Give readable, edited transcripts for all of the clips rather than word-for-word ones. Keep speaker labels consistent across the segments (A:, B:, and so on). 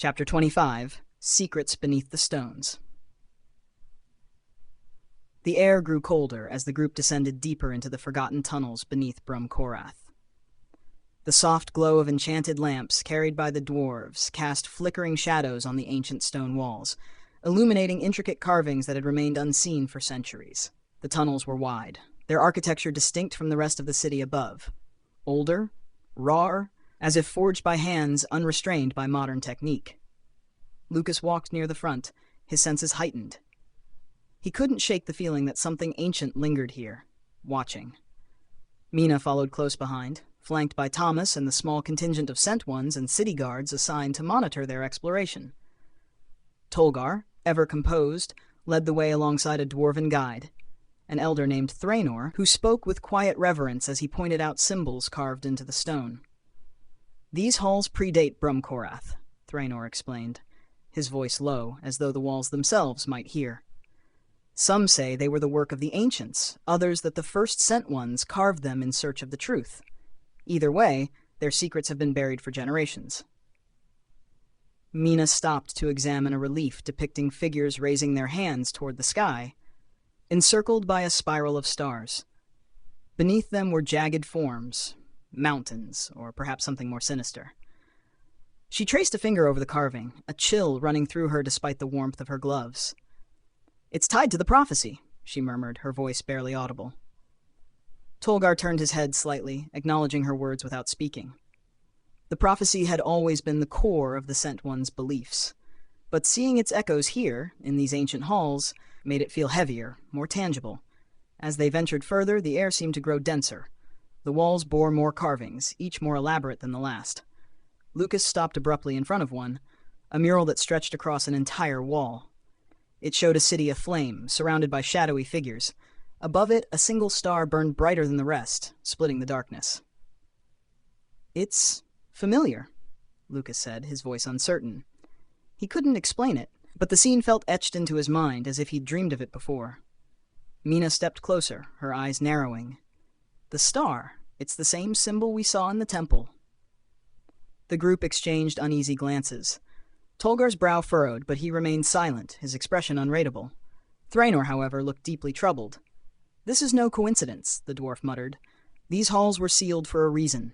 A: Chapter 25, Secrets Beneath the Stones. The air grew colder as the group descended deeper into the forgotten tunnels beneath Brum Korath. The soft glow of enchanted lamps carried by the dwarves cast flickering shadows on the ancient stone walls, illuminating intricate carvings that had remained unseen for centuries. The tunnels were wide, their architecture distinct from the rest of the city above. Older, rawer, as if forged by hands unrestrained by modern technique. Lucas walked near the front, his senses heightened. He couldn't shake the feeling that something ancient lingered here, watching. Mina followed close behind, flanked by Thomas and the small contingent of sent ones and city guards assigned to monitor their exploration. Tolgar, ever composed, led the way alongside a dwarven guide, an elder named Thranor, who spoke with quiet reverence as he pointed out symbols carved into the stone. "These halls predate Brum Korath," Thranor explained, his voice low, as though the walls themselves might hear. "Some say they were the work of the ancients, others that the first sent ones carved them in search of the truth. Either way, their secrets have been buried for generations." Mina stopped to examine a relief depicting figures raising their hands toward the sky, encircled by a spiral of stars. Beneath them were jagged forms, mountains, or perhaps something more sinister. She traced a finger over the carving, a chill running through her despite the warmth of her gloves. "It's tied to the prophecy," she murmured, her voice barely audible. Tolgar turned his head slightly, acknowledging her words without speaking. The prophecy had always been the core of the Sent One's beliefs, but seeing its echoes here, in these ancient halls, made it feel heavier, more tangible. As they ventured further, the air seemed to grow denser. The walls bore more carvings, each more elaborate than the last. Lucas stopped abruptly in front of one, a mural that stretched across an entire wall. It showed a city aflame, surrounded by shadowy figures. Above it, a single star burned brighter than the rest, splitting the darkness. "It's familiar," Lucas said, his voice uncertain. He couldn't explain it, but the scene felt etched into his mind as if he'd dreamed of it before. Mina stepped closer, her eyes narrowing. "The star. It's the same symbol we saw in the temple." The group exchanged uneasy glances. Tolgar's brow furrowed, but he remained silent, his expression unreadable. Thranor, however, looked deeply troubled. "This is no coincidence," the dwarf muttered. "These halls were sealed for a reason."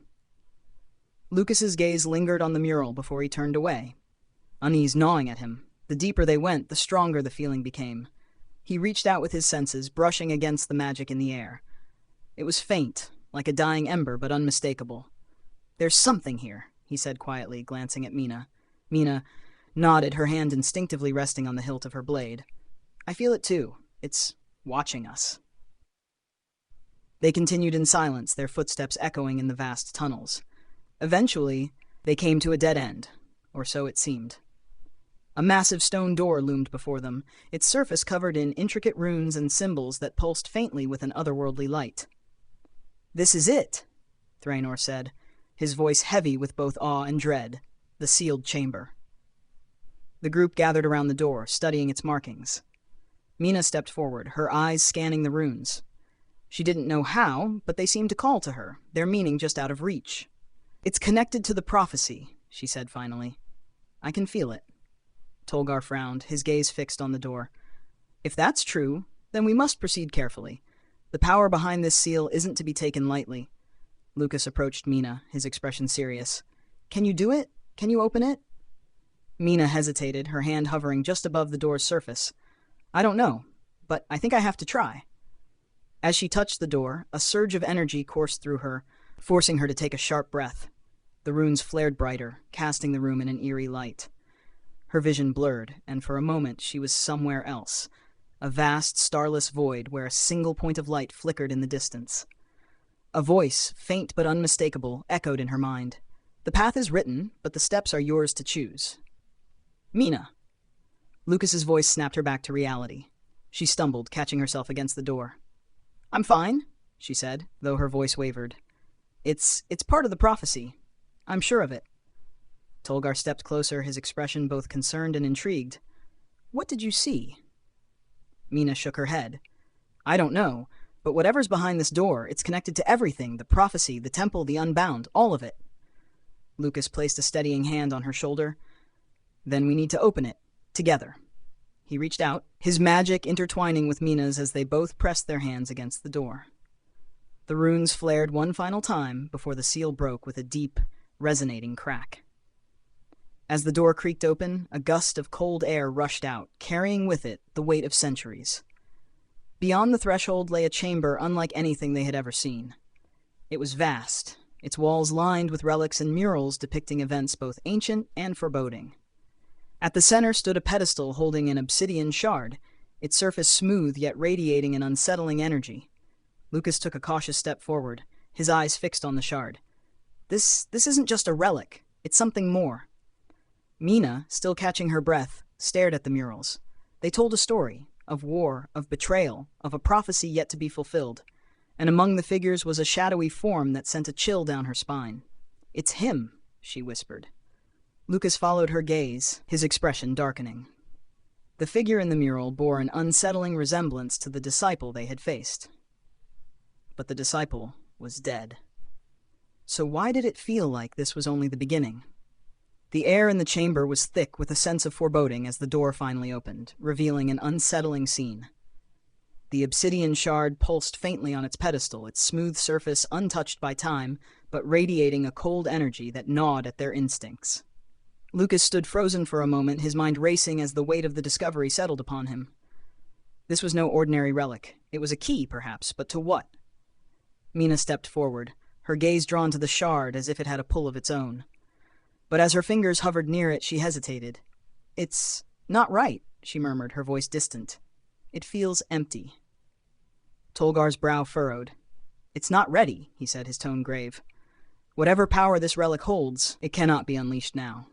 A: Lucas's gaze lingered on the mural before he turned away, unease gnawing at him. The deeper they went, the stronger the feeling became. He reached out with his senses, brushing against the magic in the air. It was faint, like a dying ember, but unmistakable. "There's something here," he said quietly, glancing at Mina. Mina nodded, her hand instinctively resting on the hilt of her blade. "I feel it too. It's watching us." They continued in silence, their footsteps echoing in the vast tunnels. Eventually, they came to a dead end, or so it seemed. A massive stone door loomed before them, its surface covered in intricate runes and symbols that pulsed faintly with an otherworldly light. "This is it," Thranor said, his voice heavy with both awe and dread. "The sealed chamber." The group gathered around the door, studying its markings. Mina stepped forward, her eyes scanning the runes. She didn't know how, but they seemed to call to her, their meaning just out of reach. "It's connected to the prophecy," she said finally. "I can feel it." Tolgar frowned, his gaze fixed on the door. "If that's true, then we must proceed carefully. The power behind this seal isn't to be taken lightly." Lucas approached Mina, his expression serious. "Can you do it? Can you open it?" Mina hesitated, her hand hovering just above the door's surface. "I don't know, but I think I have to try." As she touched the door, a surge of energy coursed through her, forcing her to take a sharp breath. The runes flared brighter, casting the room in an eerie light. Her vision blurred, and for a moment she was somewhere else, a vast, starless void where a single point of light flickered in the distance. A voice, faint but unmistakable, echoed in her mind. "The path is written, but the steps are yours to choose." "Mina." Lucas's voice snapped her back to reality. She stumbled, catching herself against the door. "I'm fine," she said, though her voice wavered. It's part of the prophecy. I'm sure of it." Tolgar stepped closer, his expression both concerned and intrigued. "What did you see?" Mina shook her head. "I don't know, but whatever's behind this door, it's connected to everything, the prophecy, the temple, the unbound, all of it." Lucas placed a steadying hand on her shoulder. Then we need to open it, together. He reached out, his magic intertwining with Mina's as they both pressed their hands against the door. The runes flared one final time before the seal broke with a deep, resonating crack. As the door creaked open, a gust of cold air rushed out, carrying with it the weight of centuries. Beyond the threshold lay a chamber unlike anything they had ever seen. It was vast, its walls lined with relics and murals depicting events both ancient and foreboding. At the center stood a pedestal holding an obsidian shard, its surface smooth yet radiating an unsettling energy. Lucas took a cautious step forward, his eyes fixed on the shard. This isn't just a relic, it's something more. Mina, still catching her breath, stared at the murals. They told a story, of war, of betrayal, of a prophecy yet to be fulfilled, and among the figures was a shadowy form that sent a chill down her spine. "It's him," she whispered. Lucas followed her gaze, his expression darkening. The figure in the mural bore an unsettling resemblance to the disciple they had faced. But the disciple was dead. So why did it feel like this was only the beginning? The air in the chamber was thick with a sense of foreboding as the door finally opened, revealing an unsettling scene. The obsidian shard pulsed faintly on its pedestal, its smooth surface untouched by time, but radiating a cold energy that gnawed at their instincts. Lucas stood frozen for a moment, his mind racing as the weight of the discovery settled upon him. This was no ordinary relic. It was a key, perhaps, but to what? Mina stepped forward, her gaze drawn to the shard as if it had a pull of its own. But as her fingers hovered near it, she hesitated. "It's not right," she murmured, her voice distant. "It feels empty." Tolgar's brow furrowed. "It's not ready," he said, his tone grave. "Whatever power this relic holds, it cannot be unleashed now."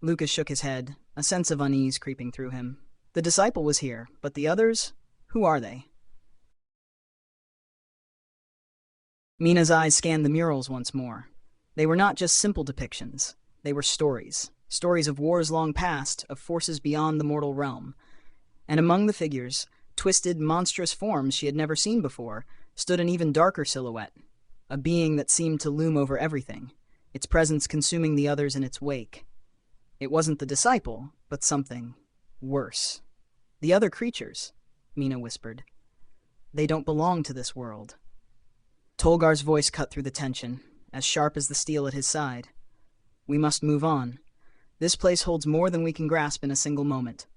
A: Lucas shook his head, a sense of unease creeping through him. The disciple was here, but the others? Who are they? Mina's eyes scanned the murals once more. They were not just simple depictions. They were stories. Stories of wars long past, of forces beyond the mortal realm. And among the figures, twisted, monstrous forms she had never seen before, stood an even darker silhouette. A being that seemed to loom over everything, its presence consuming the others in its wake. It wasn't the disciple, but something worse. "The other creatures," Mina whispered. "They don't belong to this world." Tolgar's voice cut through the tension, as sharp as the steel at his side. "We must move on. This place holds more than we can grasp in a single moment."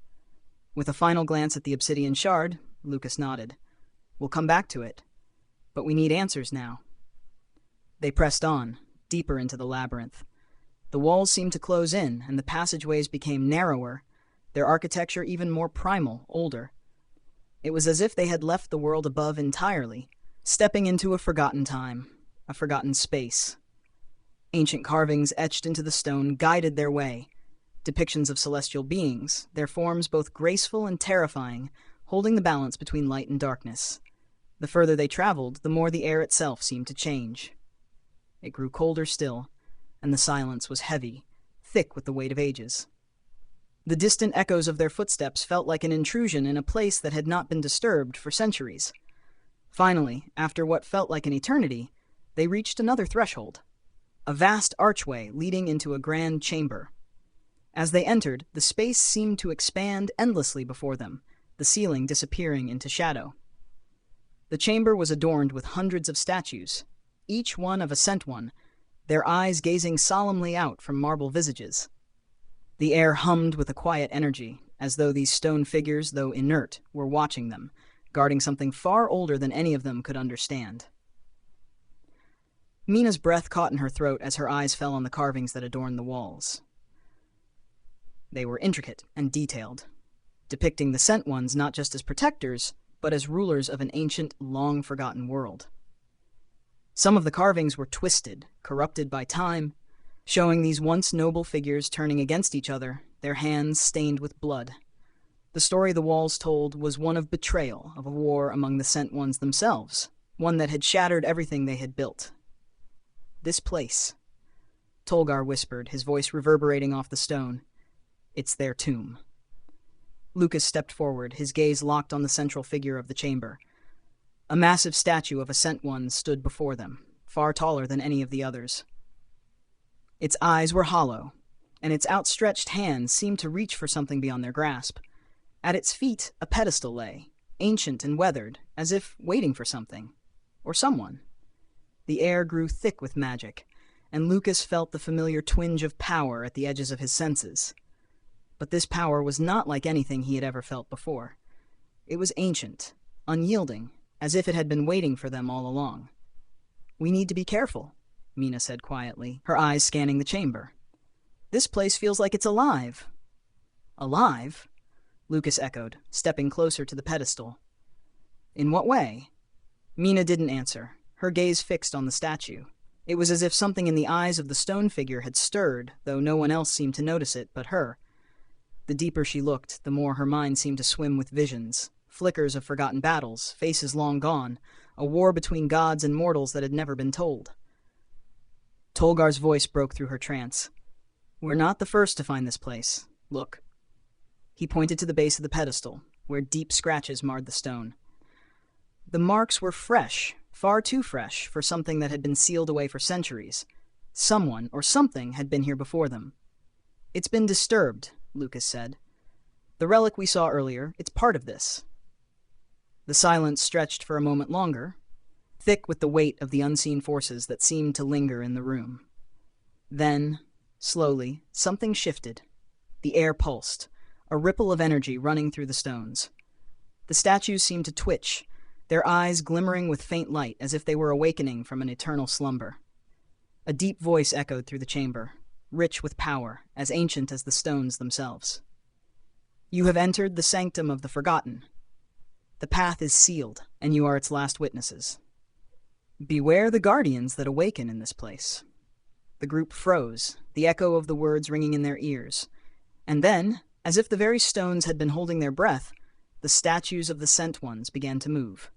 A: With a final glance at the obsidian shard, Lucas nodded. "We'll come back to it. But we need answers now." They pressed on, deeper into the labyrinth. The walls seemed to close in, and the passageways became narrower, their architecture even more primal, older. It was as if they had left the world above entirely, stepping into a forgotten time, a forgotten space. Ancient carvings etched into the stone guided their way, depictions of celestial beings, their forms both graceful and terrifying, holding the balance between light and darkness. The further they traveled, the more the air itself seemed to change. It grew colder still, and the silence was heavy, thick with the weight of ages. The distant echoes of their footsteps felt like an intrusion in a place that had not been disturbed for centuries. Finally, after what felt like an eternity, they reached another threshold, a vast archway leading into a grand chamber. As they entered, the space seemed to expand endlessly before them, the ceiling disappearing into shadow. The chamber was adorned with hundreds of statues, each one of a sent one, their eyes gazing solemnly out from marble visages. The air hummed with a quiet energy, as though these stone figures, though inert, were watching them, guarding something far older than any of them could understand. Mina's breath caught in her throat as her eyes fell on the carvings that adorned the walls. They were intricate and detailed, depicting the Sent Ones not just as protectors, but as rulers of an ancient, long-forgotten world. Some of the carvings were twisted, corrupted by time, showing these once noble figures turning against each other, their hands stained with blood. The story the walls told was one of betrayal, of a war among the Sent Ones themselves, one that had shattered everything they had built. "This place," Tolgar whispered, his voice reverberating off the stone. "It's their tomb." Lucas stepped forward, his gaze locked on the central figure of the chamber. A massive statue of a Sent One stood before them, far taller than any of the others. Its eyes were hollow, and its outstretched hands seemed to reach for something beyond their grasp. At its feet, a pedestal lay, ancient and weathered, as if waiting for something. Or someone. The air grew thick with magic, and Lucas felt the familiar twinge of power at the edges of his senses. But this power was not like anything he had ever felt before. It was ancient, unyielding, as if it had been waiting for them all along. "We need to be careful," Mina said quietly, her eyes scanning the chamber. "This place feels like it's alive." "Alive?" Lucas echoed, stepping closer to the pedestal. "In what way?" Mina didn't answer, her gaze fixed on the statue. It was as if something in the eyes of the stone figure had stirred, though no one else seemed to notice it but her. The deeper she looked, the more her mind seemed to swim with visions, flickers of forgotten battles, faces long gone, a war between gods and mortals that had never been told. Tolgar's voice broke through her trance. "We're not the first to find this place. Look." He pointed to the base of the pedestal, where deep scratches marred the stone. The marks were fresh, far too fresh for something that had been sealed away for centuries. Someone or something had been here before them. "It's been disturbed," Lucas said. "The relic we saw earlier, it's part of this." The silence stretched for a moment longer, thick with the weight of the unseen forces that seemed to linger in the room. Then, slowly, something shifted. The air pulsed, a ripple of energy running through the stones. The statues seemed to twitch, their eyes glimmering with faint light as if they were awakening from an eternal slumber. A deep voice echoed through the chamber, rich with power, as ancient as the stones themselves. "You have entered the sanctum of the forgotten. The path is sealed, and you are its last witnesses. Beware the guardians that awaken in this place." The group froze, the echo of the words ringing in their ears. And then, as if the very stones had been holding their breath, the statues of the Sent Ones began to move.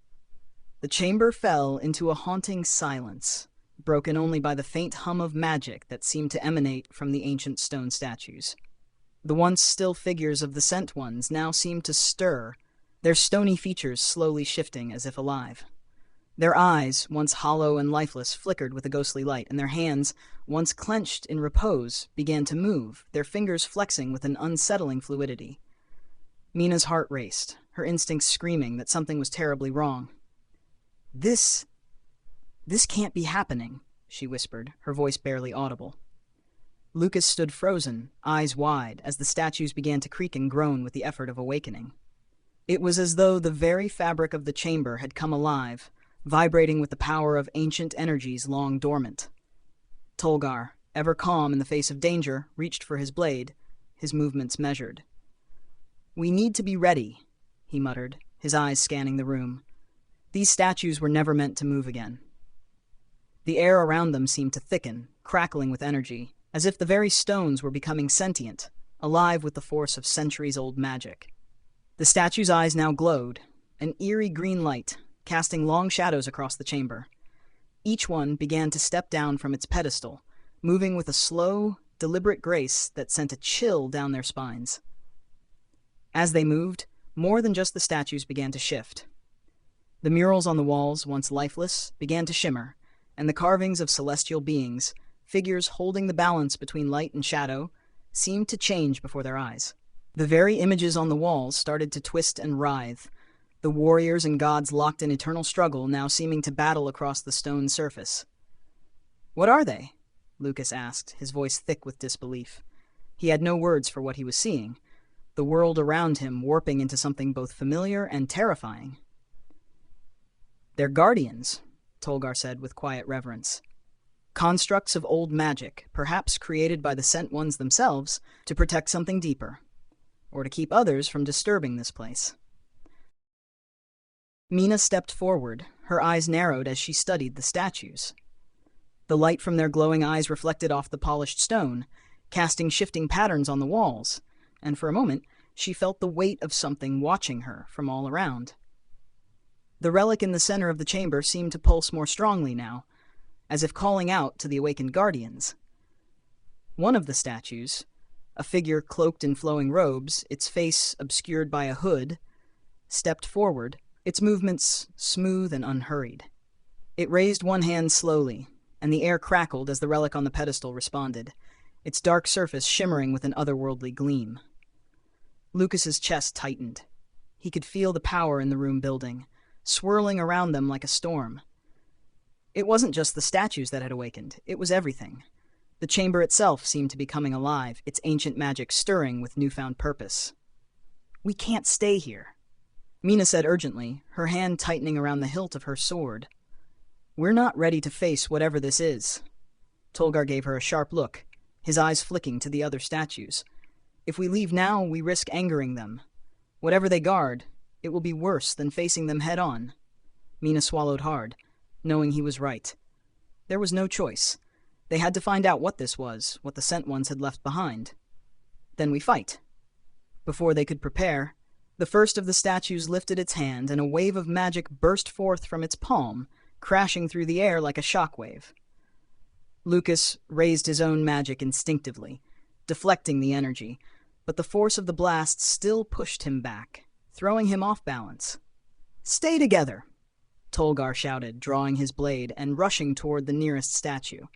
A: The chamber fell into a haunting silence, broken only by the faint hum of magic that seemed to emanate from the ancient stone statues. The once still figures of the Sent Ones now seemed to stir, their stony features slowly shifting as if alive. Their eyes, once hollow and lifeless, flickered with a ghostly light, and their hands, once clenched in repose, began to move, their fingers flexing with an unsettling fluidity. Mina's heart raced, her instincts screaming that something was terribly wrong. This can't be happening," she whispered, her voice barely audible. Lucas stood frozen, eyes wide, as the statues began to creak and groan with the effort of awakening. It was as though the very fabric of the chamber had come alive, vibrating with the power of ancient energies long dormant. Tolgar, ever calm in the face of danger, reached for his blade, his movements measured. "We need to be ready," he muttered, his eyes scanning the room. These statues were never meant to move again. The air around them seemed to thicken, crackling with energy, as if the very stones were becoming sentient, alive with the force of centuries-old magic. The statues' eyes now glowed, an eerie green light, casting long shadows across the chamber. Each one began to step down from its pedestal, moving with a slow, deliberate grace that sent a chill down their spines. As they moved, more than just the statues began to shift. The murals on the walls, once lifeless, began to shimmer, and the carvings of celestial beings, figures holding the balance between light and shadow, seemed to change before their eyes. The very images on the walls started to twist and writhe, the warriors and gods locked in eternal struggle now seeming to battle across the stone surface. "What are they?" Lucas asked, his voice thick with disbelief. He had no words for what he was seeing, the world around him warping into something both familiar and terrifying. "They're guardians," Tolgar said with quiet reverence. "Constructs of old magic, perhaps created by the Sent Ones themselves to protect something deeper, or to keep others from disturbing this place." Mina stepped forward, her eyes narrowed as she studied the statues. The light from their glowing eyes reflected off the polished stone, casting shifting patterns on the walls, and for a moment she felt the weight of something watching her from all around. The relic in the center of the chamber seemed to pulse more strongly now, as if calling out to the awakened guardians. One of the statues, a figure cloaked in flowing robes, its face obscured by a hood, stepped forward, its movements smooth and unhurried. It raised one hand slowly, and the air crackled as the relic on the pedestal responded, its dark surface shimmering with an otherworldly gleam. Lucas's chest tightened. He could feel the power in the room building, swirling around them like a storm. It wasn't just the statues that had awakened, it was everything. The chamber itself seemed to be coming alive, its ancient magic stirring with newfound purpose. "We can't stay here," Mina said urgently, her hand tightening around the hilt of her sword. "We're not ready to face whatever this is." Tolgar gave her a sharp look, his eyes flicking to the other statues. "If we leave now, we risk angering them. Whatever they guard, it will be worse than facing them head-on." Mina swallowed hard, knowing he was right. There was no choice. They had to find out what this was, what the Sent Ones had left behind. "Then we fight." Before they could prepare, the first of the statues lifted its hand and a wave of magic burst forth from its palm, crashing through the air like a shockwave. Lucas raised his own magic instinctively, deflecting the energy, but the force of the blast still pushed him back, throwing him off balance. "Stay together!" Tolgar shouted, drawing his blade and rushing toward the nearest statue.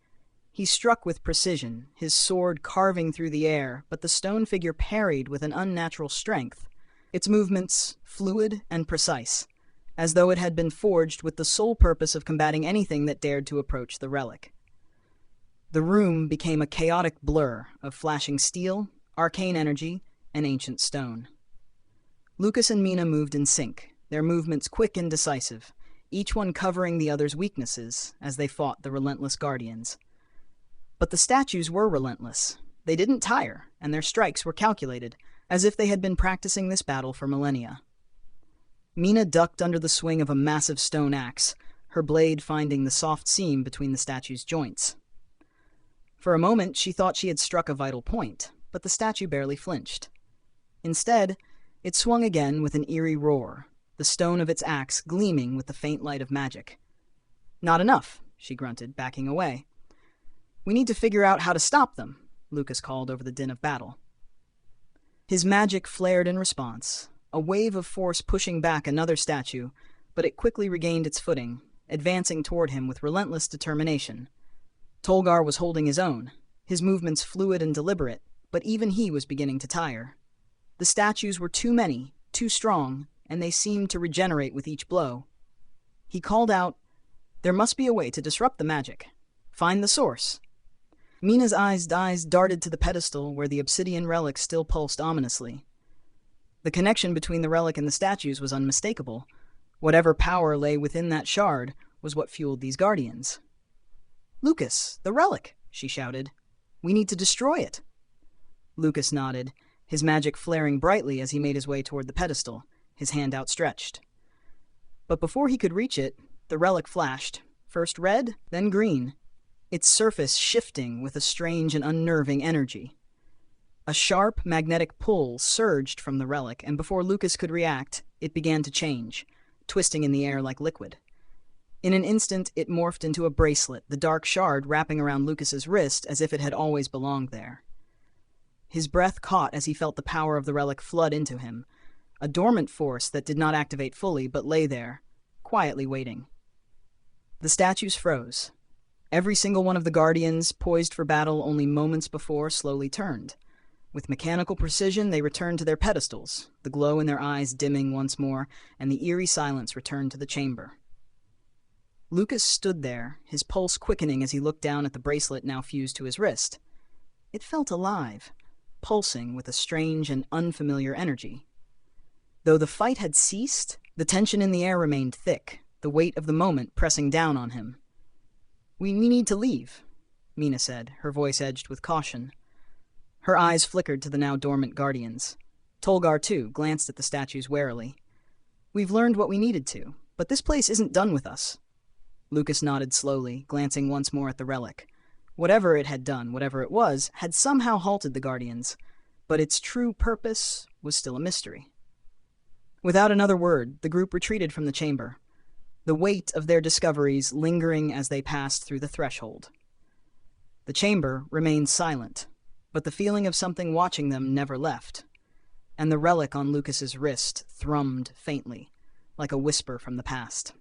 A: He struck with precision, his sword carving through the air, but the stone figure parried with an unnatural strength, its movements fluid and precise, as though it had been forged with the sole purpose of combating anything that dared to approach the relic. The room became a chaotic blur of flashing steel, arcane energy, and ancient stone. Lucas and Mina moved in sync, their movements quick and decisive, each one covering the other's weaknesses as they fought the relentless guardians. But the statues were relentless. They didn't tire, and their strikes were calculated, as if they had been practicing this battle for millennia. Mina ducked under the swing of a massive stone axe, her blade finding the soft seam between the statue's joints. For a moment, she thought she had struck a vital point, but the statue barely flinched. Instead, it swung again with an eerie roar, the stone of its axe gleaming with the faint light of magic. "Not enough," she grunted, backing away. "We need to figure out how to stop them," Lucas called over the din of battle. His magic flared in response, a wave of force pushing back another statue, but it quickly regained its footing, advancing toward him with relentless determination. Tolgar was holding his own, his movements fluid and deliberate, but even he was beginning to tire. The statues were too many, too strong, and they seemed to regenerate with each blow. He called out, "There must be a way to disrupt the magic. Find the source." Mina's eyes darted to the pedestal where the obsidian relic still pulsed ominously. The connection between the relic and the statues was unmistakable. Whatever power lay within that shard was what fueled these guardians. "Lucas, the relic!" she shouted. "We need to destroy it." Lucas nodded, his magic flaring brightly as he made his way toward the pedestal, his hand outstretched. But before he could reach it, the relic flashed, first red, then green, its surface shifting with a strange and unnerving energy. A sharp, magnetic pull surged from the relic, and before Lucas could react, it began to change, twisting in the air like liquid. In an instant, it morphed into a bracelet, the dark shard wrapping around Lucas's wrist as if it had always belonged there. His breath caught as he felt the power of the relic flood into him, a dormant force that did not activate fully but lay there, quietly waiting. The statues froze. Every single one of the guardians, poised for battle only moments before, slowly turned. With mechanical precision, they returned to their pedestals, the glow in their eyes dimming once more, and the eerie silence returned to the chamber. Lucas stood there, his pulse quickening as he looked down at the bracelet now fused to his wrist. It felt alive, pulsing with a strange and unfamiliar energy. Though the fight had ceased, the tension in the air remained thick, the weight of the moment pressing down on him. We need to leave," Mina said, her voice edged with caution. Her eyes flickered to the now dormant guardians. Tolgar, too, glanced at the statues warily. "We've learned what we needed to, but this place isn't done with us." Lucas nodded slowly, glancing once more at the relic. Whatever it had done, whatever it was, had somehow halted the guardians, but its true purpose was still a mystery. Without another word, the group retreated from the chamber, the weight of their discoveries lingering as they passed through the threshold. The chamber remained silent, but the feeling of something watching them never left, and the relic on Lucas's wrist thrummed faintly, like a whisper from the past.